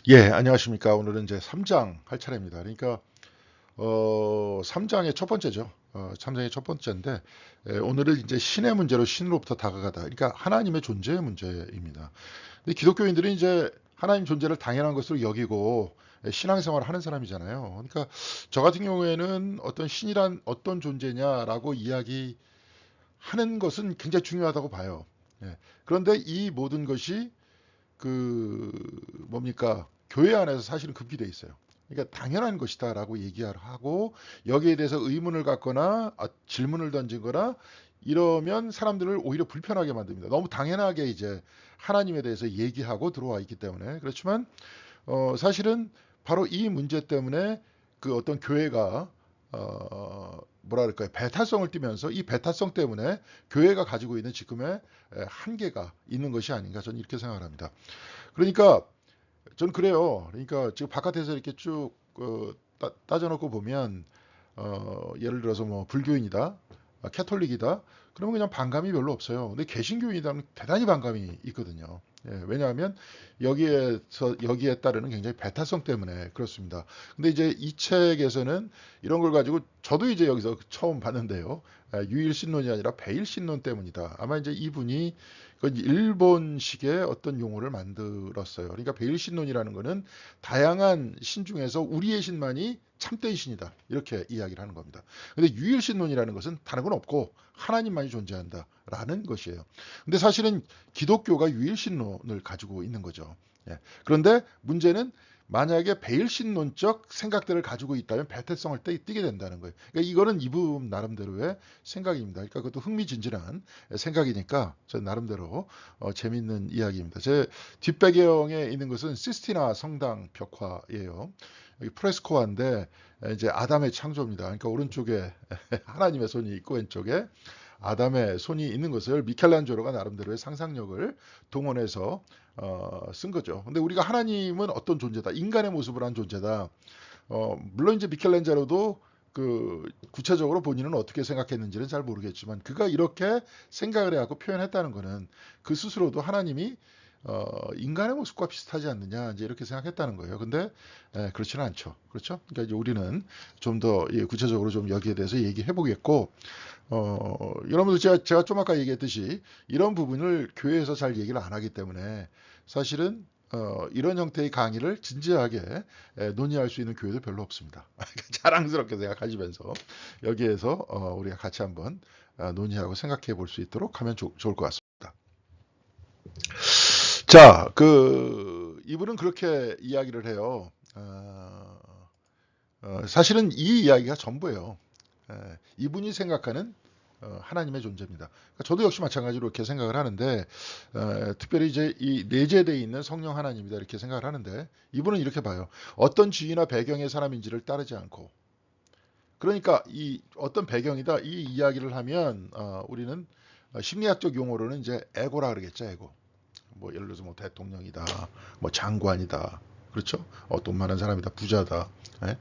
예, 안녕하십니까. 오늘은 이제 3장 할 차례입니다. 그러니까 3장의 첫 번째죠. 3장의 첫 번째인데 오늘은 이제 신의 문제로 신으로부터 다가가다. 그러니까 하나님의 존재의 문제입니다. 근데 기독교인들은 이제 하나님 존재를 당연한 것으로 여기고 신앙생활을 하는 사람이잖아요. 그러니까 저 같은 경우에는 어떤 신이란 어떤 존재냐라고 이야기하는 것은 굉장히 중요하다고 봐요. 예. 그런데 이 모든 것이 그 뭡니까? 교회 안에서 사실은 금기돼 있어요. 그러니까 당연한 것이다라고 얘기하고 여기에 대해서 의문을 갖거나 질문을 던지거나 이러면 사람들을 오히려 불편하게 만듭니다. 너무 당연하게 이제 하나님에 대해서 얘기하고 들어와 있기 때문에 그렇지만 사실은 바로 이 문제 때문에 그 어떤 교회가 뭐라 그럴까요? 배타성을 띠면서 이 배타성 때문에 교회가 가지고 있는 지금의 한계가 있는 것이 아닌가 저는 이렇게 생각을 합니다. 그러니까 전 그래요. 그러니까 지금 바깥에서 이렇게 쭉 따져놓고 보면 예를 들어서 뭐 불교인이다, 캐톨릭이다, 그러면 그냥 반감이 별로 없어요. 근데 개신교인이라면 대단히 반감이 있거든요. 예, 왜냐하면 여기에 따르는 굉장히 배타성 때문에 그렇습니다. 근데 이제 이 책에서는 이런 걸 가지고 저도 이제 여기서 처음 봤는데요. 유일신론이 아니라 배일신론 때문이다. 아마 이제 이분이 그 일본식의 어떤 용어를 만들었어요. 그러니까 배일신론이라는 거는 다양한 신 중에서 우리의 신만이 참된 신이다. 이렇게 이야기를 하는 겁니다. 근데 유일신론이라는 것은 다른 건 없고 하나님만이 존재한다라는 것이에요. 근데 사실은 기독교가 유일신론을 가지고 있는 거죠. 예. 그런데 문제는 만약에 배일신론적 생각들을 가지고 있다면 배태성을 띠게 된다는 거예요. 그러니까 이거는 이분 나름대로의 생각입니다. 그러니까 그것도 흥미진진한 생각이니까 저 나름대로 재미있는 이야기입니다. 제 뒷배경에 있는 것은 시스티나 성당 벽화예요. 여기 프레스코화인데 이제 아담의 창조입니다. 그러니까 오른쪽에 하나님의 손이 있고 왼쪽에 아담의 손이 있는 것을 미켈란젤로가 나름대로의 상상력을 동원해서 쓴 거죠. 근데 우리가 하나님은 어떤 존재다? 인간의 모습을 한 존재다. 물론 이제 미켈란젤로도 그 구체적으로 본인은 어떻게 생각했는지는 잘 모르겠지만 그가 이렇게 생각을 해갖고 표현했다는 것은 그 스스로도 하나님이 인간의 모습과 비슷하지 않느냐 이제 이렇게 생각했다는 거예요. 근데 그렇지는 않죠. 그렇죠? 그러니까 이제 우리는 좀 더 구체적으로 좀 여기에 대해서 얘기해 보겠고 여러분들 제가 좀 아까 얘기했듯이 이런 부분을 교회에서 잘 얘기를 안 하기 때문에 사실은 이런 형태의 강의를 진지하게 논의할 수 있는 교회도 별로 없습니다. 자랑스럽게 생각하시면서 여기에서 우리가 같이 한번 논의하고 생각해 볼 수 있도록 하면 좋을 것 같습니다. 자, 이분은 그렇게 이야기를 해요. 사실은 이 이야기가 전부예요. 이분이 생각하는 하나님의 존재입니다. 그러니까 저도 역시 마찬가지로 이렇게 생각을 하는데 특별히 이제 이 내재되어 있는 성령 하나님이다 이렇게 생각을 하는데 이분은 이렇게 봐요. 어떤 지위나 배경의 사람인지를 따르지 않고 그러니까 이 어떤 배경이다 이 이야기를 하면 우리는 심리학적 용어로는 이제 에고라 그러겠죠. 에고. 뭐 예를 들어서 뭐 대통령이다, 뭐 장관이다, 그렇죠? 돈 많은 사람이다, 부자다, 예?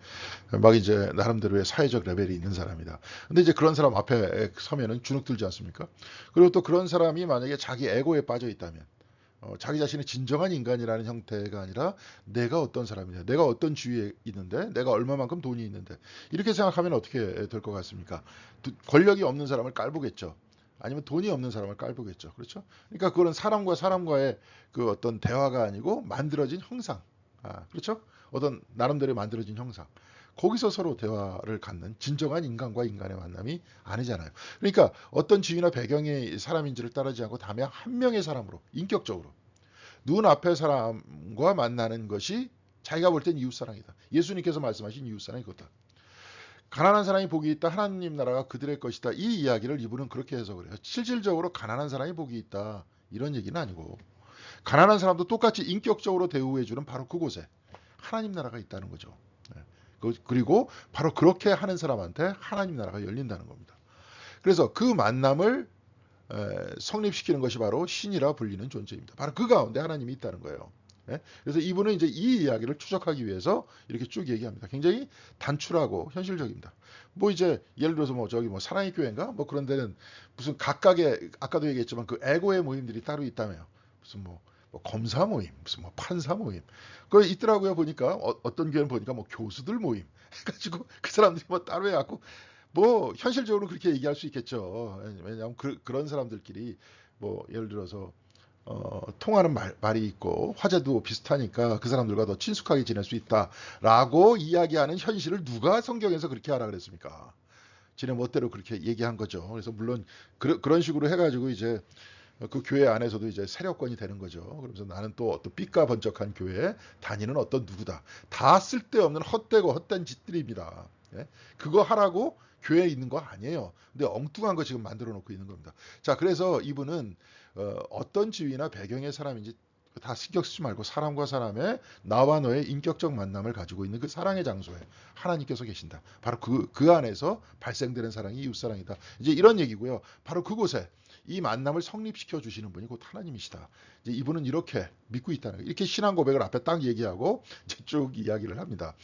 막 이제 나름대로의 사회적 레벨이 있는 사람이다. 근데 이제 그런 사람 앞에 서면은 주눅 들지 않습니까? 그리고 또 그런 사람이 만약에 자기 에고에 빠져 있다면, 자기 자신이 진정한 인간이라는 형태가 아니라 내가 어떤 사람이냐, 내가 어떤 지위에 있는데, 내가 얼마만큼 돈이 있는데 이렇게 생각하면 어떻게 될 것 같습니까? 권력이 없는 사람을 깔보겠죠. 아니면 돈이 없는 사람을 깔보겠죠. 그렇죠? 그러니까 그거는 사람과 사람과의 그 어떤 대화가 아니고 만들어진 형상. 그렇죠? 어떤 나름대로 만들어진 형상. 거기서 서로 대화를 갖는 진정한 인간과 인간의 만남이 아니잖아요. 그러니까 어떤 지위나 배경의 사람인지를 따르지 않고 다만 한 명의 사람으로 인격적으로 눈앞의 사람과 만나는 것이 자기가 볼 땐 이웃사랑이다. 예수님께서 말씀하신 이웃사랑이 그거다. 가난한 사람이 복이 있다. 하나님 나라가 그들의 것이다. 이 이야기를 이분은 그렇게 해석을 해요. 실질적으로 가난한 사람이 복이 있다. 이런 얘기는 아니고 가난한 사람도 똑같이 인격적으로 대우해주는 바로 그곳에 하나님 나라가 있다는 거죠. 네. 그리고 바로 그렇게 하는 사람한테 하나님 나라가 열린다는 겁니다. 그래서 그 만남을 성립시키는 것이 바로 신이라 불리는 존재입니다. 바로 그 가운데 하나님이 있다는 거예요. 예? 그래서 이분은 이제 이 이야기를 추적하기 위해서 이렇게 쭉 얘기합니다. 굉장히 단출하고 현실적입니다. 뭐 이제 예를 들어서 뭐 저기 뭐 사랑의 교회인가 뭐 그런 데는 무슨 각각의 아까도 얘기했지만 그 에고의 모임들이 따로 있다며요. 무슨 뭐 검사 모임, 무슨 뭐 판사 모임, 그 있더라고요. 보니까 어떤 교회는 보니까 뭐 교수들 모임 해가지고 그 사람들이 뭐 따로 해갖고 뭐 현실적으로 그렇게 얘기할 수 있겠죠. 왜냐하면 그런 사람들끼리 뭐 예를 들어서 통하는 말이 있고 화제도 비슷하니까 그 사람들과 더 친숙하게 지낼 수 있다라고 이야기하는 현실을 누가 성경에서 그렇게 하라 그랬습니까? 지네 멋대로 그렇게 얘기한 거죠. 그래서 물론 그런 식으로 해가지고 이제 그 교회 안에서도 이제 세력권이 되는 거죠. 그러면서 나는 또 어떤 삐까번쩍한 교회에 다니는 어떤 누구다. 다 쓸데없는 헛되고 헛된 짓들입니다. 예? 그거 하라고 교회에 있는 거 아니에요. 근데 엉뚱한 거 지금 만들어 놓고 있는 겁니다. 자, 그래서 이분은 어떤 지위나 배경의 사람인지 다 신경 쓰지 말고 사람과 사람의 나와 너의 인격적 만남을 가지고 있는 그 사랑의 장소에 하나님께서 계신다. 바로 그 안에서 발생되는 사랑이 이웃사랑이다. 이제 이런 얘기고요. 바로 그곳에 이 만남을 성립시켜 주시는 분이 곧 하나님이시다. 이제 이분은 이렇게 믿고 있다는 거예요. 이렇게 신앙 고백을 앞에 딱 얘기하고 이제 쭉 이야기를 합니다.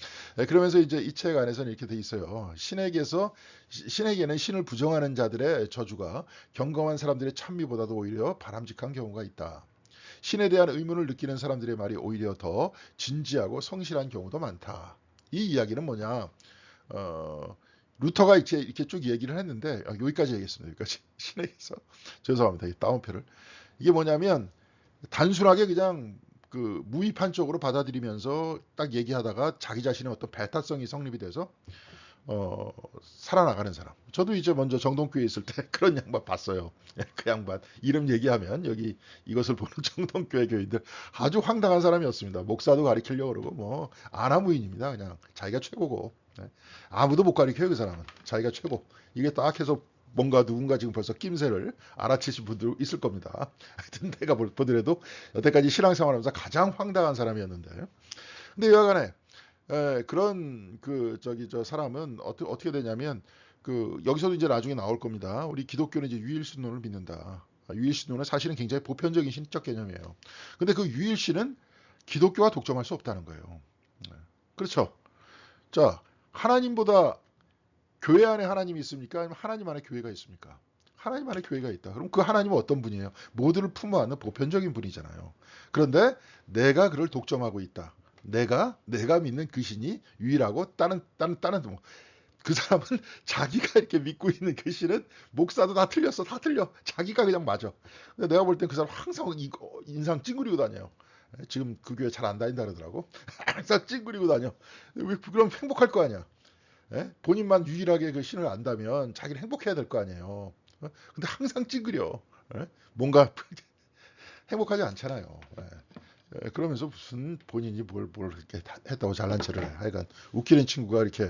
그러면서 이제 이 책 안에서는 이렇게 돼 있어요. 신에게는 신을 부정하는 자들의 저주가 경건한 사람들의 찬미보다도 오히려 바람직한 경우가 있다. 신에 대한 의문을 느끼는 사람들의 말이 오히려 더 진지하고 성실한 경우도 많다. 이 이야기는 뭐냐? 루터가 이렇게 쭉 얘기를 했는데 여기까지 얘기했습니다. 여기까지 신에게서 죄송합니다. 이 따옴표를 이게 뭐냐면 단순하게 그냥 그 무의판적으로 받아들이면서 딱 얘기하다가 자기 자신의 어떤 배타성이 성립이 돼서 살아나가는 사람. 저도 이제 먼저 정동교회 있을 때 그런 양반 봤어요. 그 양반 이름 얘기하면 여기 이것을 보는 정동교회 교인들 아주 황당한 사람이었습니다. 목사도 가리키려고 그러고 뭐 아나무인입니다. 그냥 자기가 최고고 아무도 못 가리켜요. 그 사람은 자기가 최고. 이게 딱 해서 뭔가 누군가 지금 벌써 낌새를 알아채신 분들 있을 겁니다. 하여튼 내가 보더라도 여태까지 신앙생활하면서 가장 황당한 사람이었는데 근데 여하간에 그런 저 사람은 어떻게 되냐면 여기서도 이제 나중에 나올 겁니다. 우리 기독교는 이제 유일신론을 믿는다. 유일신론은 사실은 굉장히 보편적인 신적 개념이에요. 근데 그 유일신은 기독교가 독점할 수 없다는 거예요. 그렇죠. 자, 하나님보다 교회 안에 하나님이 있습니까? 아니면 하나님 안에 교회가 있습니까? 하나님 안에 교회가 있다. 그럼 그 하나님은 어떤 분이에요? 모두를 품어안는 보편적인 분이잖아요. 그런데 내가 그를 독점하고 있다. 내가 믿는 그 신이 유일하고 다른 그 사람은 자기가 이렇게 믿고 있는 그 신은 목사도 다 틀렸어. 다 틀려. 자기가 그냥 맞아. 근데 내가 볼 땐 그 사람 항상 인상 찡그리고 다녀요. 지금 그 교회 잘 안 다닌다 그러더라고. 항상 찡그리고 다녀. 그럼 행복할 거 아니야. 본인만 유일하게 그 신을 안다면 자기는 행복해야 될 거 아니에요. 근데 항상 찡그려. 뭔가 행복하지 않잖아요. 그러면서 무슨 본인이 뭘 이렇게 했다고 잘난 체를 해. 하여간 웃기는 친구가 이렇게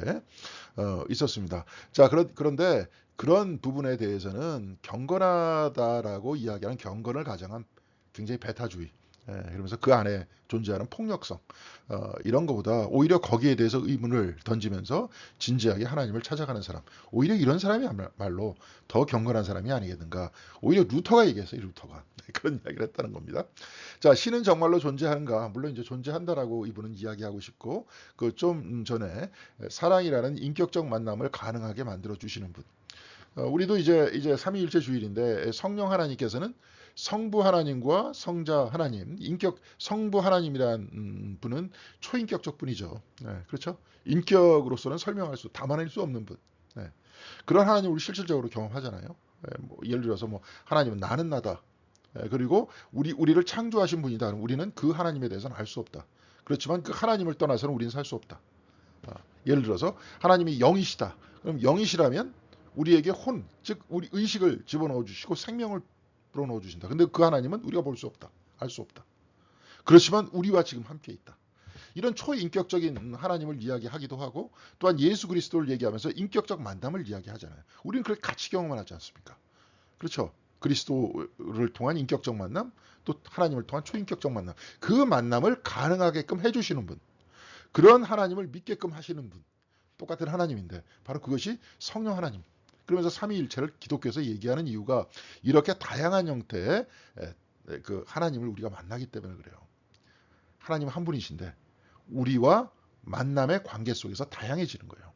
있었습니다. 자, 그런데 그런 부분에 대해서는 경건하다라고 이야기하는 경건을 가정한 굉장히 배타주의. 그러면서 그 안에 존재하는 폭력성 이런 것보다 오히려 거기에 대해서 의문을 던지면서 진지하게 하나님을 찾아가는 사람 오히려 이런 사람이야말로 더 경건한 사람이 아니겠는가 오히려 루터가 얘기했어요. 루터가 그런 이야기를 했다는 겁니다. 자, 신은 정말로 존재하는가? 물론 이제 존재한다라고 이분은 이야기하고 싶고 그 좀 전에 사랑이라는 인격적 만남을 가능하게 만들어 주시는 분. 우리도 이제 삼위일체 주일인데 성령 하나님께서는 성부 하나님과 성자 하나님, 성부 하나님이란 분은 초인격적 분이죠. 그렇죠? 인격으로서는 담아낼 수 없는 분. 그런 하나님 우리 실질적으로 경험하잖아요. 뭐 예를 들어서 뭐 하나님은 나는 나다. 그리고 우리를 창조하신 분이다. 우리는 그 하나님에 대해서는 알 수 없다. 그렇지만 그 하나님을 떠나서는 우리는 살 수 없다. 예를 들어서 하나님이 영이시다. 그럼 영이시라면 우리에게 즉 우리 의식을 집어넣어 주시고 생명을 불어넣어 주신다. 근데 그 하나님은 우리가 볼 수 없다. 알 수 없다. 그렇지만 우리와 지금 함께 있다. 이런 초인격적인 하나님을 이야기하기도 하고 또한 예수 그리스도를 얘기하면서 인격적 만남을 이야기하잖아요. 우리는 그걸 같이 경험을 하지 않습니까? 그렇죠. 그리스도를 통한 인격적 만남, 또 하나님을 통한 초인격적 만남. 그 만남을 가능하게끔 해주시는 분. 그런 하나님을 믿게끔 하시는 분. 똑같은 하나님인데 바로 그것이 성령 하나님. 그러면서 삼위일체를 기독교에서 얘기하는 이유가 이렇게 다양한 형태의 그 하나님을 우리가 만나기 때문에 그래요. 하나님 한 분이신데 우리와 만남의 관계 속에서 다양해지는 거예요.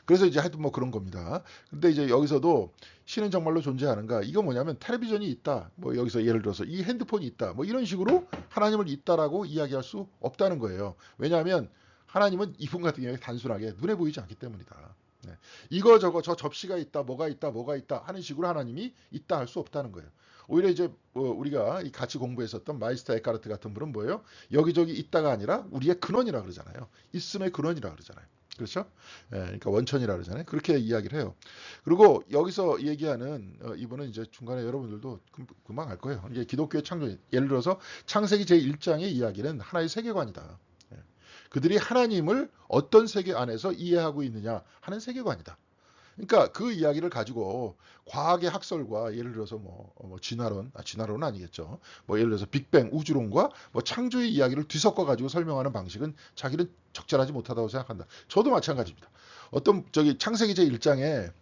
그래서 이제 하여튼 뭐 그런 겁니다. 근데 이제 여기서도 신은 정말로 존재하는가? 이거 뭐냐면 텔레비전이 있다. 뭐 여기서 예를 들어서 이 핸드폰이 있다. 뭐 이런 식으로 하나님을 있다라고 이야기할 수 없다는 거예요. 왜냐하면 하나님은 이분 같은 경우에 단순하게 눈에 보이지 않기 때문이다. 네. 이거 저거 저 접시가 있다, 뭐가 있다, 뭐가 있다 하는 식으로 하나님이 있다 할 수 없다는 거예요. 오히려 이제 우리가 같이 공부했었던 마이스터 에카르트 같은 분은 뭐예요? 여기저기 있다가 아니라 우리의 근원이라 그러잖아요. 있음의 근원이라 그러잖아요. 그렇죠? 예, 그러니까 원천이라 그러잖아요. 그렇게 이야기를 해요. 그리고 여기서 얘기하는 이분은 이제 중간에 여러분들도 금방 알 거예요. 이게 기독교의 창조, 예를 들어서 창세기 제1장의 이야기는 하나의 세계관이다. 예. 그들이 하나님을 어떤 세계 안에서 이해하고 있느냐 하는 세계관이다. 그러니까 그 이야기를 가지고 과학의 학설과 예를 들어서 진화론은 아니겠죠. 뭐 예를 들어서 빅뱅 우주론과 뭐 창조의 이야기를 뒤섞어 가지고 설명하는 방식은 자기는 적절하지 못하다고 생각한다. 저도 마찬가지입니다. 어떤 저기 창세기 제 1장에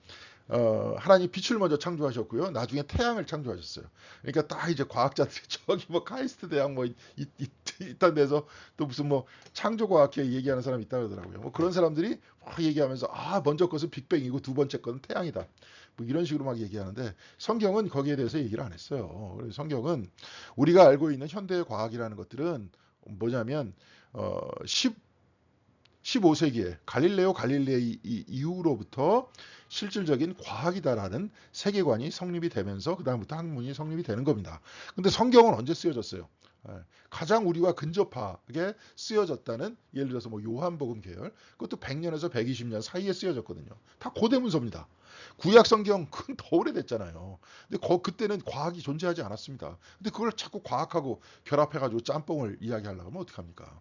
하나님 빛을 먼저 창조하셨고요. 나중에 태양을 창조하셨어요. 그러니까 딱 이제 과학자들이 저기 뭐 카이스트 대학 뭐 이딴 데서 또 무슨 뭐 창조과학회 얘기하는 사람이 있다 그러더라고요. 뭐 그런 사람들이 막 얘기하면서 먼저 것은 빅뱅이고 두 번째 것은 태양이다. 뭐 이런 식으로 막 얘기하는데 성경은 거기에 대해서 얘기를 안 했어요. 그래서 성경은 우리가 알고 있는 현대의 과학이라는 것들은 뭐냐면 15세기에 갈릴레오 갈릴레이 이후로부터 실질적인 과학이다라는 세계관이 성립이 되면서 그 다음부터 학문이 성립이 되는 겁니다. 근데 성경은 언제 쓰여졌어요? 가장 우리와 근접하게 쓰여졌다는 예를 들어서 뭐 요한복음 계열 그것도 100년에서 120년 사이에 쓰여졌거든요. 다 고대 문서입니다. 구약 성경 그건 더 오래됐잖아요. 근데 그때는 과학이 존재하지 않았습니다. 근데 그걸 자꾸 과학하고 결합해가지고 짬뽕을 이야기하려고 하면 어떡합니까?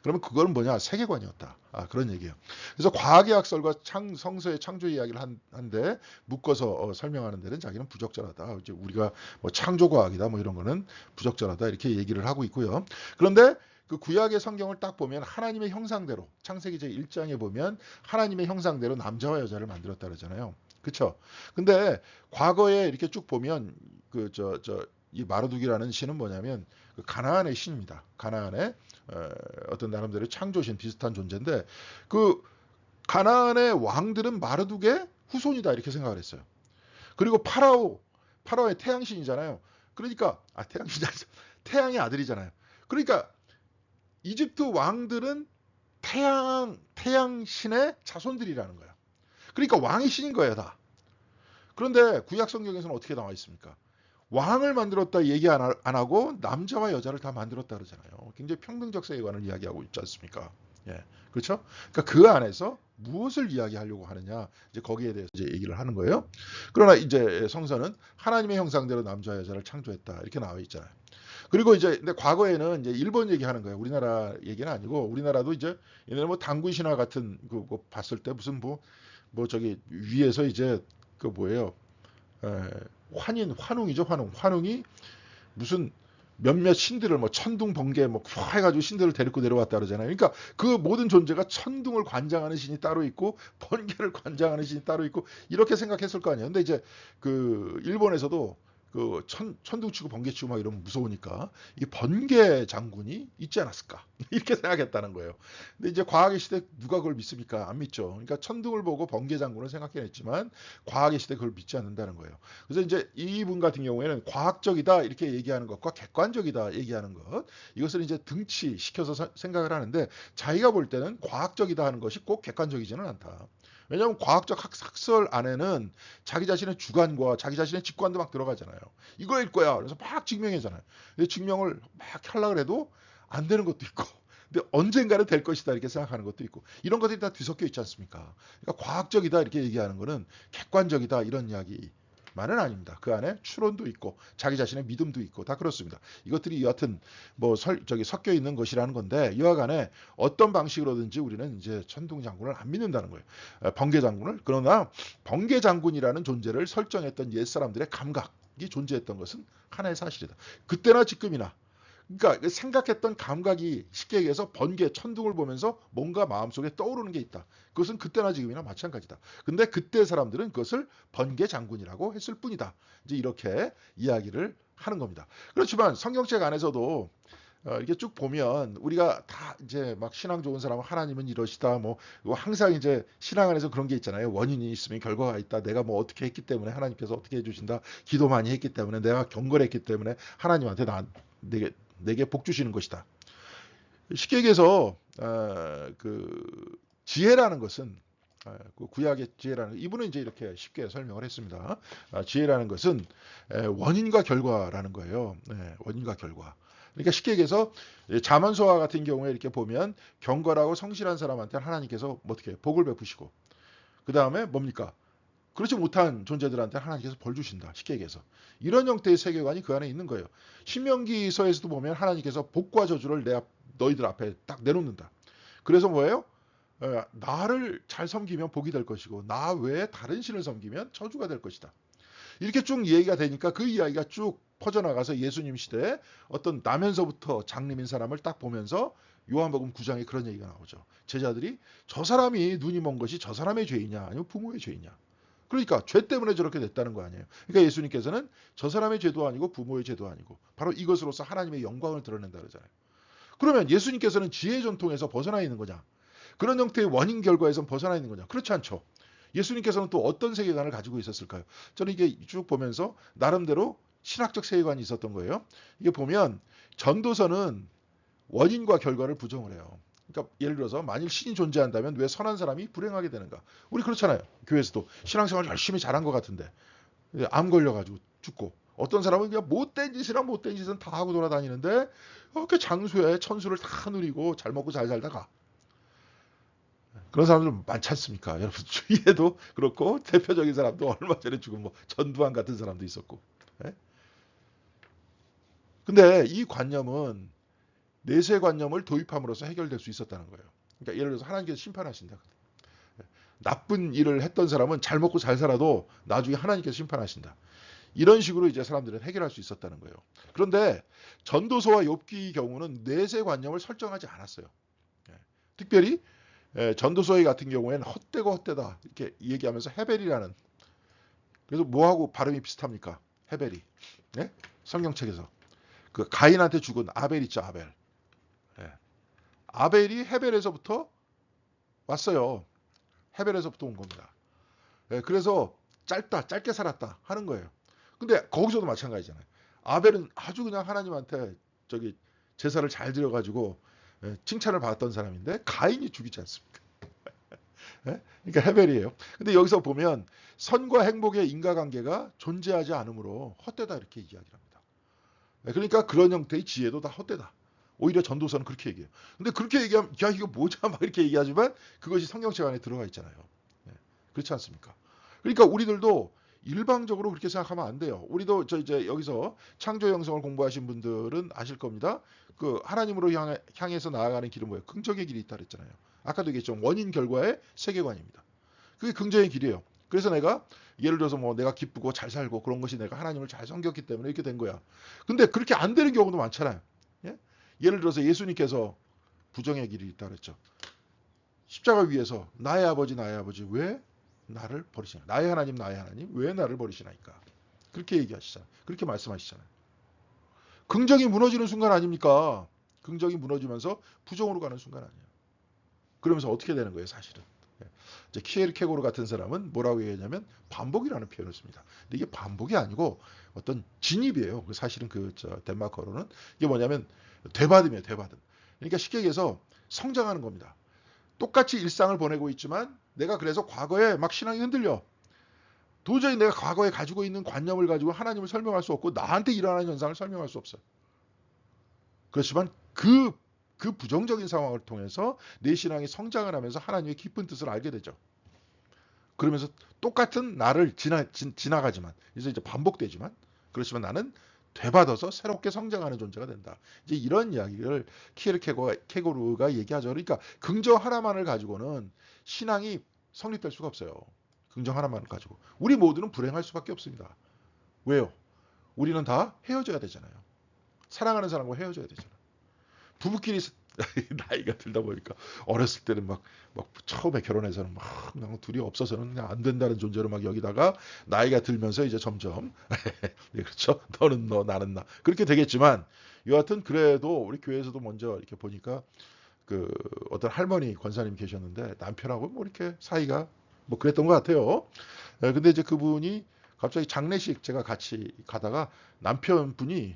그러면 그거는 뭐냐? 세계관이었다. 그런 얘기예요. 그래서 과학의 학설과 성서의 창조 이야기를 한데 묶어서 설명하는 데는 자기는 부적절하다. 이제 우리가 뭐 창조 과학이다 뭐 이런 거는 부적절하다 이렇게 얘기를 하고 있고요. 그런데 그 구약의 성경을 딱 보면 하나님의 형상대로 창세기 제 1장에 보면 하나님의 형상대로 남자와 여자를 만들었다 그러잖아요. 그렇죠? 근데 과거에 이렇게 쭉 보면 이 마르둑이라는 신은 뭐냐면 그 가나안의 신입니다. 가나안의 어떤 나름대로 창조신 비슷한 존재인데 그 가나안의 왕들은 마르둑의 후손이다 이렇게 생각을 했어요. 그리고 파라오의 태양신이잖아요. 그러니까 태양의 아들이잖아요. 그러니까 이집트 왕들은 태양신의 자손들이라는 거야. 그러니까 왕이 신인 거예요 다. 그런데 구약 성경에서는 어떻게 나와 있습니까? 왕을 만들었다 얘기 안 하고 남자와 여자를 다 만들었다 그러잖아요. 굉장히 평등적 세계관을 이야기하고 있지 않습니까? 예, 그렇죠? 그러니까 그 안에서 무엇을 이야기하려고 하느냐 이제 거기에 대해서 이제 얘기를 하는 거예요. 그러나 이제 성서는 하나님의 형상대로 남자와 여자를 창조했다 이렇게 나와 있잖아요. 그리고 이제 근데 과거에는 이제 일본 얘기하는 거예요. 우리나라 얘기는 아니고 우리나라도 이제 옛날에 뭐 당군 신화 같은 그거 봤을 때 무슨 뭐 저기 위에서 이제 그 뭐예요? 환웅이죠, 환웅. 환웅이 무슨 몇몇 신들을 뭐 천둥, 번개 뭐 해가지고 신들을 데리고 내려왔다 그러잖아요. 그러니까 그 모든 존재가 천둥을 관장하는 신이 따로 있고 번개를 관장하는 신이 따로 있고 이렇게 생각했을 거 아니에요. 근데 이제 그 일본에서도 그 천둥 치고 번개 치고 막 이러면 무서우니까 이 번개 장군이 있지 않았을까 이렇게 생각했다는 거예요. 근데 이제 과학의 시대 누가 그걸 믿습니까? 안 믿죠. 그러니까 천둥을 보고 번개 장군을 생각해냈지만 과학의 시대 그걸 믿지 않는다는 거예요. 그래서 이제 이분 같은 경우에는 과학적이다 이렇게 얘기하는 것과 객관적이다 얘기하는 것 이것을 이제 등치시켜서 생각을 하는데 자기가 볼 때는 과학적이다 하는 것이 꼭 객관적이지는 않다. 왜냐하면 과학적 학설 안에는 자기 자신의 주관과 자기 자신의 직관도 막 들어가잖아요. 이거일 거야. 그래서 막 증명하잖아요. 근데 증명을 막 하려고 해도 안 되는 것도 있고 근데 언젠가는 될 것이다 이렇게 생각하는 것도 있고 이런 것들이 다 뒤섞여 있지 않습니까? 그러니까 과학적이다 이렇게 얘기하는 거는 객관적이다 이런 이야기만은 아닙니다. 그 안에 추론도 있고 자기 자신의 믿음도 있고 다 그렇습니다. 이것들이 여하튼 뭐 섞여 있는 것이라는 건데 여하간에 어떤 방식으로든지 우리는 이제 천둥 장군을 안 믿는다는 거예요. 번개 장군을. 그러나 번개 장군이라는 존재를 설정했던 옛 사람들의 감각이 존재했던 것은 하나의 사실이다. 그때나 지금이나 그러니까 생각했던 감각이 쉽게 얘기해서 번개, 천둥을 보면서 뭔가 마음속에 떠오르는 게 있다. 그것은 그때나 지금이나 마찬가지다. 근데 그때 사람들은 그것을 번개 장군이라고 했을 뿐이다. 이제 이렇게 이야기를 하는 겁니다. 그렇지만 성경책 안에서도 이렇게 쭉 보면 우리가 다 이제 막 신앙 좋은 사람은 하나님은 이러시다 뭐 항상 이제 신앙 안에서 그런 게 있잖아요. 원인이 있으면 결과가 있다. 내가 뭐 어떻게 했기 때문에 하나님께서 어떻게 해주신다. 기도 많이 했기 때문에 내가 경건했기 때문에 하나님한테 내게 복 주시는 것이다. 쉽게 얘기해서 그 지혜라는 것은 그 구약의 지혜라는 이분은 이제 이렇게 쉽게 설명을 했습니다. 지혜라는 것은 원인과 결과라는 거예요. 원인과 결과. 그러니까 쉽게 얘기해서 자문서와 같은 경우에 이렇게 보면 경건하고 성실한 사람한테 하나님께서 어떻게 복을 베푸시고 그 다음에 뭡니까? 그렇지 못한 존재들한테 하나님께서 벌 주신다. 쉽게 얘기해서. 이런 형태의 세계관이 그 안에 있는 거예요. 신명기서에서도 보면 하나님께서 복과 저주를 너희들 앞에 딱 내놓는다. 그래서 뭐예요? 나를 잘 섬기면 복이 될 것이고 나 외에 다른 신을 섬기면 저주가 될 것이다. 이렇게 쭉 얘기가 되니까 그 이야기가 쭉 퍼져나가서 예수님 시대에 어떤 나면서부터 장님인 사람을 딱 보면서 요한복음 9장에 그런 얘기가 나오죠. 제자들이 저 사람이 눈이 먼 것이 저 사람의 죄이냐 아니면 부모의 죄이냐. 그러니까 죄 때문에 저렇게 됐다는 거 아니에요. 그러니까 예수님께서는 저 사람의 죄도 아니고 부모의 죄도 아니고 바로 이것으로서 하나님의 영광을 드러낸다 그러잖아요. 그러면 예수님께서는 지혜 전통에서 벗어나 있는 거냐? 그런 형태의 원인 결과에서 벗어나 있는 거냐? 그렇지 않죠. 예수님께서는 또 어떤 세계관을 가지고 있었을까요? 저는 이게 쭉 보면서 나름대로 신학적 세계관이 있었던 거예요. 이게 보면 전도서는 원인과 결과를 부정을 해요. 그러니까 예를 들어서 만일 신이 존재한다면 왜 선한 사람이 불행하게 되는가? 우리 그렇잖아요. 교회에서도 신앙생활 열심히 잘한 것 같은데 암 걸려가지고 죽고 어떤 사람은 그냥 못된 짓이랑 못된 짓은 다 하고 돌아다니는데 그 장수에 천수를 다 누리고 잘 먹고 잘 살다가 그런 사람들 많지 않습니까? 여러분 주위에도 그렇고 대표적인 사람도 얼마 전에 죽은 뭐 전두환 같은 사람도 있었고. 예? 근데 이 관념은 내세관념을 도입함으로써 해결될 수 있었다는 거예요. 그러니까 예를 들어서 하나님께서 심판하신다. 나쁜 일을 했던 사람은 잘 먹고 잘 살아도 나중에 하나님께서 심판하신다. 이런 식으로 이제 사람들은 해결할 수 있었다는 거예요. 그런데 전도서와 욥기 경우는 내세관념을 설정하지 않았어요. 특별히 전도서의 같은 경우에는 헛되고 헛되다 이렇게 얘기하면서 헤벨이라는 그래서 뭐하고 발음이 비슷합니까? 헤벨이 네? 성경책에서 그 가인한테 죽은 아벨 있죠 아벨 아벨이 헤벨에서부터 왔어요. 헤벨에서부터 온 겁니다. 그래서 짧게 살았다 하는 거예요. 근데 거기서도 마찬가지잖아요. 아벨은 아주 그냥 하나님한테 제사를 잘 드려가지고 칭찬을 받았던 사람인데 가인이 죽이지 않습니까? 그러니까 헤벨이에요. 근데 여기서 보면 선과 행복의 인과관계가 존재하지 않으므로 헛되다 이렇게 이야기를 합니다. 그러니까 그런 형태의 지혜도 다 헛되다. 오히려 전도서는 그렇게 얘기해요. 근데 그렇게 얘기하면 야 이거 뭐자 막 이렇게 얘기하지만 그것이 성경책 안에 들어가 있잖아요. 그렇지 않습니까? 그러니까 우리들도 일방적으로 그렇게 생각하면 안 돼요. 우리도 이제 여기서 창조 형성을 공부하신 분들은 아실 겁니다. 그 하나님으로 향해서 나아가는 길은 뭐예요? 긍정의 길이 있다 그랬잖아요. 아까도 얘기했죠. 원인 결과의 세계관입니다. 그게 긍정의 길이에요. 그래서 내가 예를 들어서 뭐 내가 기쁘고 잘 살고 그런 것이 내가 하나님을 잘 섬겼기 때문에 이렇게 된 거야. 근데 그렇게 안 되는 경우도 많잖아요. 예를 들어서 예수님께서 부정의 길이 있다 그랬죠. 십자가 위에서 나의 아버지 왜 나를 버리시나? 나의 하나님 왜 나를 버리시나이까? 그렇게 얘기하시잖아요. 그렇게 말씀하시잖아요. 긍정이 무너지는 순간 아닙니까? 긍정이 무너지면서 부정으로 가는 순간 아니에요. 그러면서 어떻게 되는 거예요, 사실은? 이제 키에르케고르 같은 사람은 뭐라고 얘기하냐면 반복이라는 표현을 씁니다. 근데 이게 반복이 아니고 어떤 진입이에요. 사실은 덴마크어로는 이게 뭐냐면 되받음이에요, 되받음. 그러니까 쉽게 얘기해서 성장하는 겁니다. 똑같이 일상을 보내고 있지만 내가 그래서 과거에 막 신앙이 흔들려. 도저히 내가 과거에 가지고 있는 관념을 가지고 하나님을 설명할 수 없고 나한테 일어나는 현상을 설명할 수 없어요. 그렇지만 그 부정적인 상황을 통해서 내 신앙이 성장을 하면서 하나님의 깊은 뜻을 알게 되죠. 그러면서 똑같은 나를 지나가지만 이제 반복되지만 그렇지만 나는 되받아서 새롭게 성장하는 존재가 된다. 이제 이런 이야기를 키에르케고르가 얘기하죠. 그러니까 긍정 하나만을 가지고는 신앙이 성립될 수가 없어요. 긍정 하나만을 가지고. 우리 모두는 불행할 수밖에 없습니다. 왜요? 우리는 다 헤어져야 되잖아요. 사랑하는 사람과 헤어져야 되잖아요. 부부끼리 나이가 들다 보니까 어렸을 때는 막 처음에 결혼해서는 막 그냥 둘이 없어서는 그냥 안 된다는 존재로 막 여기다가 나이가 들면서 이제 점점 그렇죠. 너는 너 나는 나 그렇게 되겠지만 여하튼 그래도 우리 교회에서도 먼저 이렇게 보니까 그 어떤 할머니 권사님 계셨는데 남편하고 뭐 이렇게 사이가 뭐 그랬던 것 같아요. 근데 이제 그분이 갑자기 장례식 제가 같이 가다가 남편분이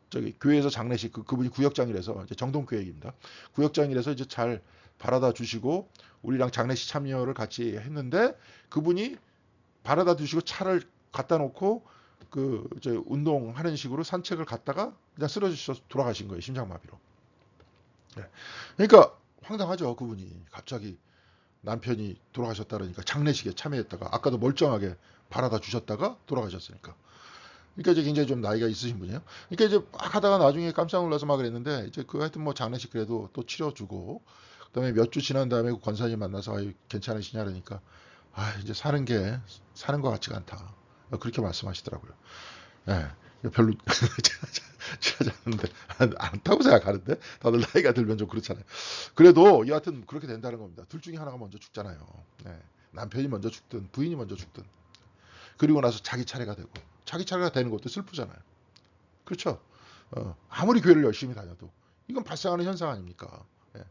저기 교회에서 장례식 그분이 구역장이라서 이제 정동교회입니다. 구역장이라서 이제 잘 바라다 주시고 우리랑 장례식 참여를 같이 했는데 그분이 바라다 주시고 차를 갖다 놓고 그 저 운동하는 식으로 산책을 갔다가 그냥 쓰러지셔서 돌아가신 거예요. 심장마비로. 네. 그러니까 황당하죠. 그분이 갑자기 남편이 돌아가셨다 그러니까 장례식에 참여했다가 아까도 멀쩡하게 바라다 주셨다가 돌아가셨으니까. 그러니까 이제 굉장히 좀 나이가 있으신 분이에요. 그러니까 이제 막 하다가 나중에 깜짝 놀라서 막 그랬는데 이제 그 하여튼 뭐 장례식 그래도 또 치러주고 그다음에 몇 주 지난 다음에 그 권사님 만나서 아유 괜찮으시냐 그러니까 아 이제 사는 게 사는 것 같지가 않다. 그렇게 말씀하시더라고요. 예. 별로 친하지 않는데 않다고 생각하는데 다들 나이가 들면 좀 그렇잖아요. 그래도 여하튼 그렇게 된다는 겁니다. 둘 중에 하나가 먼저 죽잖아요. 네. 남편이 먼저 죽든 부인이 먼저 죽든 그리고 나서 자기 차례가 되고 자기 차례가 되는 것도 슬프잖아요. 그렇죠? 아무리 교회를 열심히 다녀도 이건 발생하는 현상 아닙니까? 예.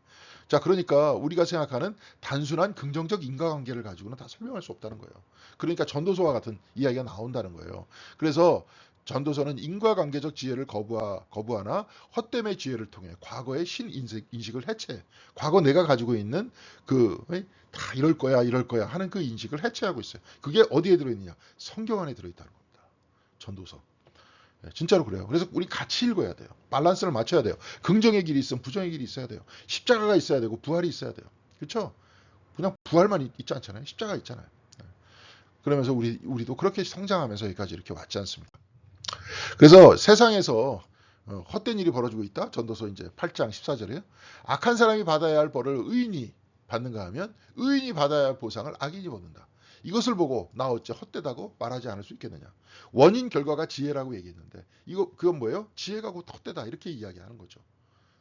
자, 그러니까 우리가 생각하는 단순한 긍정적 인과관계를 가지고는 다 설명할 수 없다는 거예요. 그러니까 전도서와 같은 이야기가 나온다는 거예요. 그래서 전도서는 인과관계적 지혜를 거부하나 헛됨의 지혜를 통해 과거의 신인식을 해체, 과거 내가 가지고 있는 다 이럴 거야 하는 그 인식을 해체하고 있어요. 그게 어디에 들어있느냐? 성경 안에 들어있다는 겁니다. 전도서. 진짜로 그래요. 그래서 우리 같이 읽어야 돼요. 밸런스를 맞춰야 돼요. 긍정의 길이 있으면 부정의 길이 있어야 돼요. 십자가가 있어야 되고 부활이 있어야 돼요. 그렇죠? 그냥 부활만 있지 않잖아요. 십자가 있잖아요. 그러면서 우리도 그렇게 성장하면서 여기까지 이렇게 왔지 않습니까? 그래서 세상에서 헛된 일이 벌어지고 있다. 전도서 이제 8장 14절에 악한 사람이 받아야 할 벌을 의인이 받는가 하면 의인이 받아야 할 보상을 악인이 받는다. 이것을 보고 나 어째 헛되다고 말하지 않을 수 있겠느냐. 원인 결과가 지혜라고 얘기했는데 그건 뭐예요? 지혜가 곧 헛되다 이렇게 이야기하는 거죠.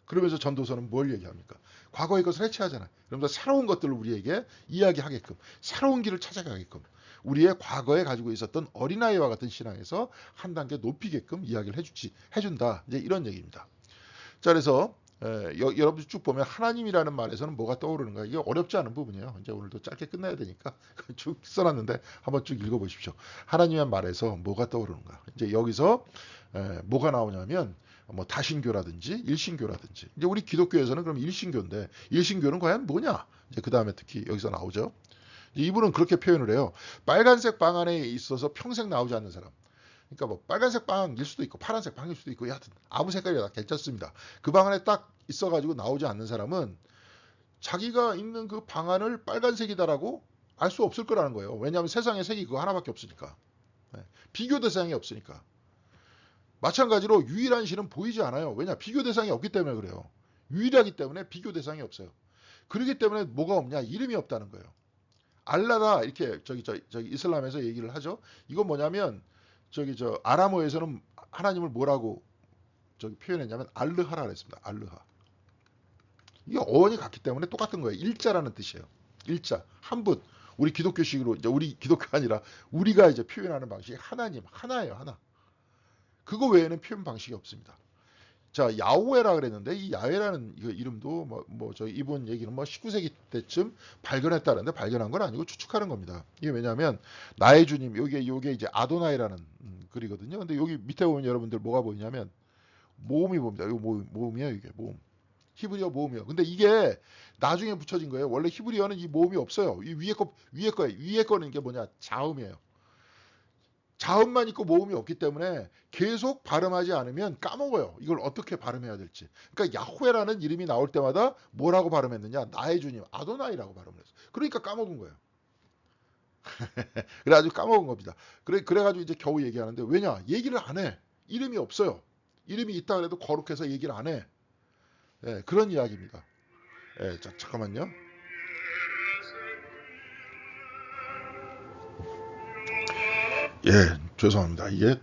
그러면서 전도서는 뭘 얘기합니까? 과거의 것을 해체하잖아요. 그러면서 새로운 것들을 우리에게 이야기하게끔 새로운 길을 찾아가게끔 우리의 과거에 가지고 있었던 어린아이와 같은 신앙에서 한 단계 높이게끔 이야기를 해준다. 이제 이런 얘기입니다. 자, 그래서 여러분 쭉 보면 하나님이라는 말에서는 뭐가 떠오르는가? 이게 어렵지 않은 부분이에요. 이제 오늘도 짧게 끝내야 되니까 쭉 써놨는데 한번 쭉 읽어보십시오. 하나님의 말에서 뭐가 떠오르는가? 이제 여기서 뭐가 나오냐면 뭐 다신교라든지 일신교라든지 이제 우리 기독교에서는 그럼 일신교인데 일신교는 과연 뭐냐? 이제 그 다음에 특히 여기서 나오죠. 이분은 그렇게 표현을 해요. 빨간색 방 안에 있어서 평생 나오지 않는 사람. 그러니까 뭐 빨간색 방일 수도 있고 파란색 방일 수도 있고 여하튼 아무 색깔이 다 괜찮습니다. 그 방 안에 딱 있어가지고 나오지 않는 사람은 자기가 있는 그 방 안을 빨간색이다라고 알 수 없을 거라는 거예요. 왜냐하면 세상에 색이 그거 하나밖에 없으니까. 비교 대상이 없으니까. 마찬가지로 유일한 신은 보이지 않아요. 왜냐? 비교 대상이 없기 때문에 그래요. 유일하기 때문에 비교 대상이 없어요. 그렇기 때문에 뭐가 없냐? 이름이 없다는 거예요. 알라다 이렇게 저기 이슬람에서 얘기를 하죠. 이건 뭐냐면 아람어에서는 하나님을 뭐라고 표현했냐면 알르하라 그랬습니다. 알르하. 이게 어원이 같기 때문에 똑같은 거예요. 일자라는 뜻이에요. 일자 한 분. 우리 기독교식으로 이제 우리 기독교가 아니라 우리가 이제 표현하는 방식이 하나님 하나예요. 하나. 그거 외에는 표현 방식이 없습니다. 자, 야훼라 그랬는데 이 야훼라는 이름도 이분 얘기는 19세기 때쯤 발견했다는데 발견한 건 아니고 추측하는 겁니다. 이게 왜냐하면 나의 주님 요게 이제 아도나이라는 글이거든요. 근데 여기 밑에 보면 여러분들 뭐가 보이냐면 모음이 봅니다. 이거 모음이에요, 이게 모음. 히브리어 모음이요. 근데 이게 나중에 붙여진 거예요. 원래 히브리어는 이 모음이 없어요. 이 위에 거는 이게 뭐냐? 자음이에요. 자음만 있고 모음이 없기 때문에 계속 발음하지 않으면 까먹어요. 이걸 어떻게 발음해야 될지. 그러니까 야훼라는 이름이 나올 때마다 뭐라고 발음했느냐? 나의 주님, 아도나이라고 발음을 했어. 그러니까 까먹은 거예요. 그래가지고 까먹은 겁니다. 그래가지고 이제 겨우 얘기하는데 왜냐? 얘기를 안 해. 이름이 없어요. 이름이 있다 그래도 거룩해서 얘기를 안 해. 그런 이야기입니다. 자, 잠깐만요. 죄송합니다. 이게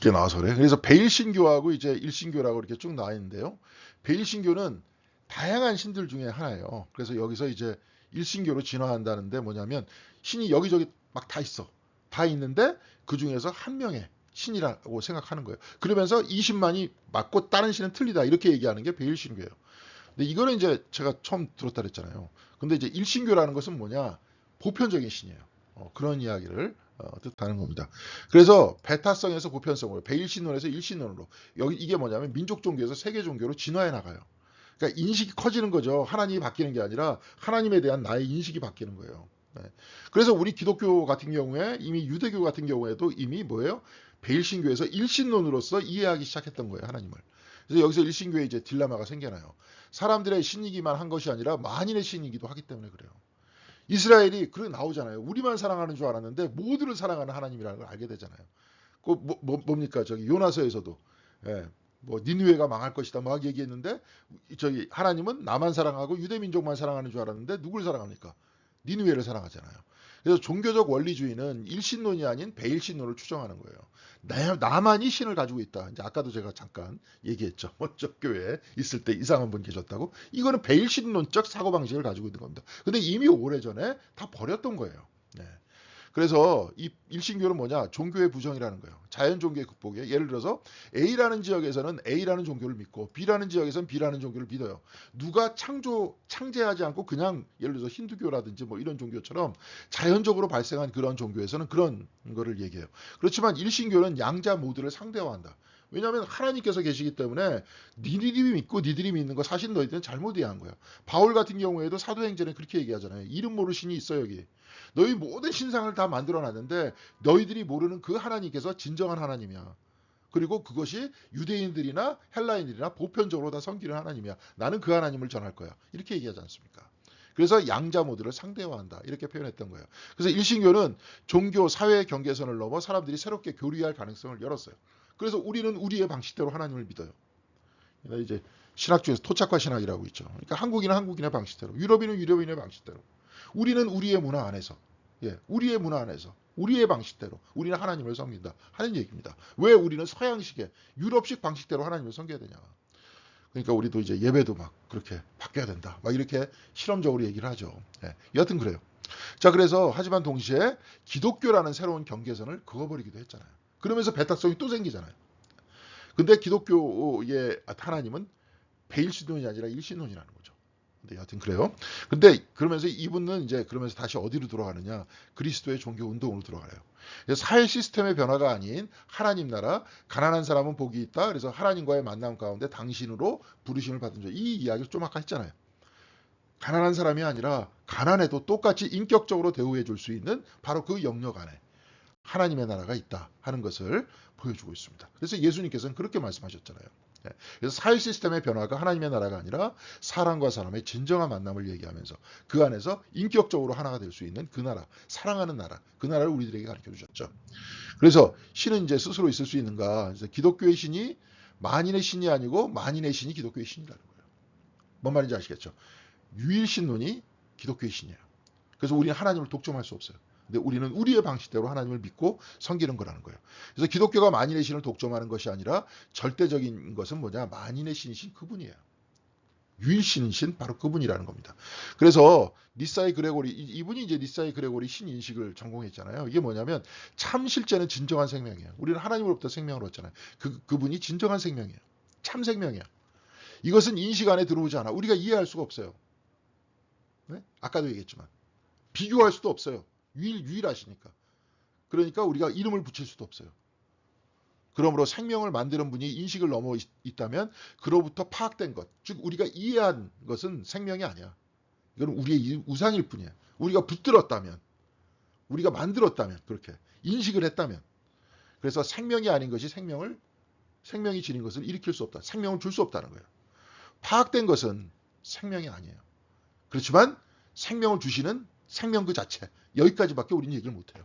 게 나와서 그래. 그래서 베일신교하고 이제 일신교라고 이렇게 쭉 나와 있는데요. 베일신교는 다양한 신들 중에 하나예요. 그래서 여기서 이제 일신교로 진화한다는데 뭐냐면 신이 여기저기 막 다 있어. 다 있는데 그 중에서 한 명의 신이라고 생각하는 거예요. 그러면서 이 신만이 맞고 다른 신은 틀리다 이렇게 얘기하는 게 배일신교예요. 근데 이거는 이제 제가 처음 들었다 그랬잖아요. 근데 이제 일신교라는 것은 뭐냐? 보편적인 신이에요. 그런 이야기를 뜻하는 겁니다. 그래서 배타성에서 보편성으로, 배일신론에서 일신론으로, 여기 이게 뭐냐면 민족 종교에서 세계 종교로 진화해 나가요. 그러니까 인식이 커지는 거죠. 하나님이 바뀌는 게 아니라 하나님에 대한 나의 인식이 바뀌는 거예요. 네. 그래서 우리 기독교 같은 경우에 이미 유대교 같은 경우에도 이미 뭐예요? 배일신교에서 일신론으로서 이해하기 시작했던 거예요, 하나님을. 그래서 여기서 일신교에 이제 딜레마가 생겨나요. 사람들의 신이기만 한 것이 아니라 만인의 신이기도 하기 때문에 그래요. 이스라엘이 그렇게 나오잖아요. 우리만 사랑하는 줄 알았는데 모두를 사랑하는 하나님이라는 걸 알게 되잖아요. 그 뭡니까? 저기 요나서에서도 예, 뭐 니느웨가 망할 것이다 막 얘기했는데 저기 하나님은 나만 사랑하고 유대 민족만 사랑하는 줄 알았는데 누굴 사랑합니까? 니느웨를 사랑하잖아요. 그래서 종교적 원리주의는 일신론이 아닌 배일신론을 추정하는 거예요. 나만이 신을 가지고 있다. 이제 아까도 제가 잠깐 얘기했죠. 먼저 교회에 있을 때 이상한 분 계셨다고. 이거는 배일신론적 사고방식을 가지고 있는 겁니다. 근데 이미 오래전에 다 버렸던 거예요. 네. 그래서 이 일신교는 뭐냐? 종교의 부정이라는 거예요. 자연 종교의 극복이에요. 예를 들어서 A라는 지역에서는 A라는 종교를 믿고 B라는 지역에서는 B라는 종교를 믿어요. 누가 창제하지 않고 그냥 예를 들어서 힌두교라든지 뭐 이런 종교처럼 자연적으로 발생한 그런 종교에서는 그런 거를 얘기해요. 그렇지만 일신교는 양자 모두를 상대화한다. 왜냐하면 하나님께서 계시기 때문에 니들이 믿고 니들이 믿는 거 사실 너희들은 잘못 이해한 거야. 바울 같은 경우에도 사도행전에 그렇게 얘기하잖아요. 이름 모를 신이 있어 여기. 너희 모든 신상을 다 만들어 놨는데 너희들이 모르는 그 하나님께서 진정한 하나님이야. 그리고 그것이 유대인들이나 헬라인들이나 보편적으로 다 섬기는 하나님이야. 나는 그 하나님을 전할 거야. 이렇게 얘기하지 않습니까? 그래서 양자 모두를 상대화한다. 이렇게 표현했던 거예요. 그래서 일신교는 종교, 사회의 경계선을 넘어 사람들이 새롭게 교류할 가능성을 열었어요. 그래서 우리는 우리의 방식대로 하나님을 믿어요. 이제 신학 중에서 토착화 신학이라고 있죠. 그러니까 한국인은 한국인의 방식대로, 유럽인은 유럽인의 방식대로, 우리는 우리의 문화 안에서, 우리의 문화 안에서, 우리의 방식대로 우리는 하나님을 섬긴다 하는 얘기입니다. 왜 우리는 서양식의 유럽식 방식대로 하나님을 섬겨야 되냐? 그러니까 우리도 이제 예배도 막 그렇게 바뀌어야 된다. 막 이렇게 실험적으로 얘기를 하죠. 여하튼 그래요. 자, 그래서 하지만 동시에 기독교라는 새로운 경계선을 그어버리기도 했잖아요. 그러면서 배타성이 또 생기잖아요. 근데 기독교의 하나님은 배일신론이 아니라 일신론이라는 거죠. 근데 여하튼 그래요. 근데 그러면서 이분은 이제 그러면서 다시 어디로 돌아가느냐? 그리스도의 종교 운동으로 돌아가요. 사회 시스템의 변화가 아닌 하나님 나라, 가난한 사람은 복이 있다. 그래서 하나님과의 만남 가운데 당신으로 부르심을 받은 자. 이 이야기를 좀 아까 했잖아요. 가난한 사람이 아니라 가난해도 똑같이 인격적으로 대우해 줄 수 있는 바로 그 영역 안에 하나님의 나라가 있다 하는 것을 보여주고 있습니다. 그래서 예수님께서는 그렇게 말씀하셨잖아요. 그래서 사회 시스템의 변화가 하나님의 나라가 아니라 사람과 사람의 진정한 만남을 얘기하면서 그 안에서 인격적으로 하나가 될 수 있는 그 나라, 사랑하는 나라, 그 나라를 우리들에게 가르쳐 주셨죠. 그래서 신은 이제 스스로 있을 수 있는가? 그래서 기독교의 신이 만인의 신이 아니고 만인의 신이 기독교의 신이라는 거예요. 뭔 말인지 아시겠죠? 유일신론이 기독교의 신이에요. 그래서 우리는 하나님을 독점할 수 없어요. 근데 우리는 우리의 방식대로 하나님을 믿고 섬기는 거라는 거예요. 그래서 기독교가 만인의 신을 독점하는 것이 아니라 절대적인 것은 뭐냐? 만인의 신이신 그분이에요. 유일신이신 바로 그분이라는 겁니다. 그래서 니사의 그레고리, 이분이 이제 니사의 그레고리 신인식을 전공했잖아요. 이게 뭐냐면 참 실제는 진정한 생명이에요. 우리는 하나님으로부터 생명을 얻잖아요. 그분이 진정한 생명이에요. 참 생명이에요. 이것은 인식 안에 들어오지 않아. 우리가 이해할 수가 없어요. 네? 아까도 얘기했지만 비교할 수도 없어요. 유일하시니까. 그러니까 우리가 이름을 붙일 수도 없어요. 그러므로 생명을 만드는 분이 인식을 넘어 있다면 그로부터 파악된 것, 즉 우리가 이해한 것은 생명이 아니야. 이건 우리의 우상일 뿐이야. 우리가 붙들었다면, 우리가 만들었다면, 그렇게 인식을 했다면, 그래서 생명이 아닌 것이 생명이 지닌 것을 일으킬 수 없다. 생명을 줄 수 없다는 거예요. 파악된 것은 생명이 아니에요. 그렇지만 생명을 주시는 생명 그 자체, 여기까지밖에 우리는 얘기를 못해요.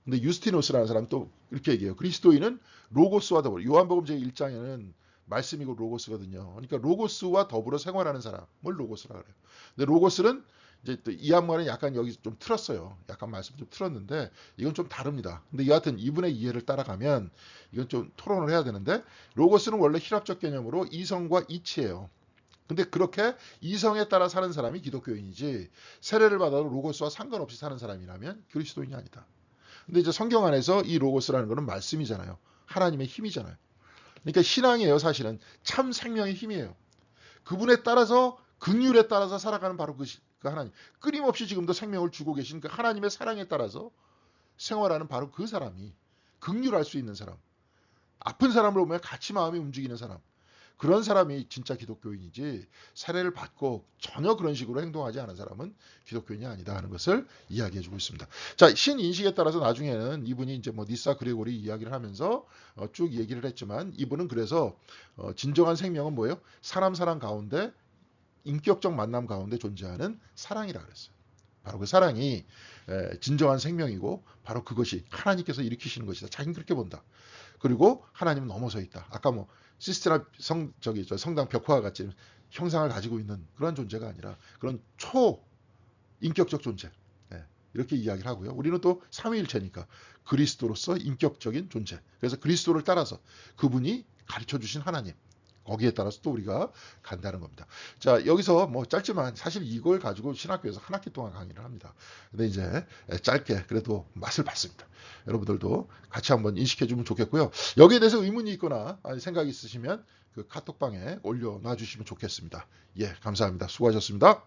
근데 유스티노스라는 사람은 또 이렇게 얘기해요. 그리스도인은 로고스와 더불어, 요한복음 제1장에는 말씀이고 로고스거든요. 그러니까 로고스와 더불어 생활하는 사람을 로고스라 그래요. 근데 로고스는 이제 또 이 한말은 약간 여기 좀 틀었어요. 약간 말씀 좀 틀었는데 이건 좀 다릅니다. 근데 여하튼 이분의 이해를 따라가면 이건 좀 토론을 해야 되는데, 로고스는 원래 히랍적 개념으로 이성과 이치예요. 근데 그렇게 이성에 따라 사는 사람이 기독교인이지 세례를 받아도 로고스와 상관없이 사는 사람이라면 그리스도인이 아니다. 근데 이제 성경 안에서 이 로고스라는 거는 말씀이잖아요. 하나님의 힘이잖아요. 그러니까 신앙이에요. 사실은 참 생명의 힘이에요. 그분에 따라서 긍휼에 따라서 살아가는 바로 그 하나님. 끊임없이 지금도 생명을 주고 계신 그 하나님의 사랑에 따라서 생활하는 바로 그 사람이 긍휼할 수 있는 사람. 아픈 사람을 보면 같이 마음이 움직이는 사람. 그런 사람이 진짜 기독교인이지 세례를 받고 전혀 그런 식으로 행동하지 않은 사람은 기독교인이 아니다 하는 것을 이야기해주고 있습니다. 자, 신인식에 따라서 나중에는 이분이 이제 뭐 니사 그레고리 이야기를 하면서 쭉 얘기를 했지만 이분은 그래서 진정한 생명은 뭐예요? 사람 가운데 인격적 만남 가운데 존재하는 사랑이라 그랬어요. 바로 그 사랑이 진정한 생명이고 바로 그것이 하나님께서 일으키시는 것이다. 자기는 그렇게 본다. 그리고 하나님은 넘어서 있다. 아까 뭐 시스테라 성당 벽화와 같이 형상을 가지고 있는 그런 존재가 아니라 그런 초인격적 존재. 이렇게 이야기를 하고요. 우리는 또 삼위일체니까 그리스도로서 인격적인 존재. 그래서 그리스도를 따라서 그분이 가르쳐 주신 하나님. 거기에 따라서 또 우리가 간다는 겁니다. 자, 여기서 뭐 짧지만 사실 이걸 가지고 신학교에서 한 학기 동안 강의를 합니다. 근데 이제 짧게 그래도 맛을 봤습니다. 여러분들도 같이 한번 인식해 주면 좋겠고요. 여기에 대해서 의문이 있거나 생각이 있으시면 그 카톡방에 올려놔 주시면 좋겠습니다. 예, 감사합니다. 수고하셨습니다.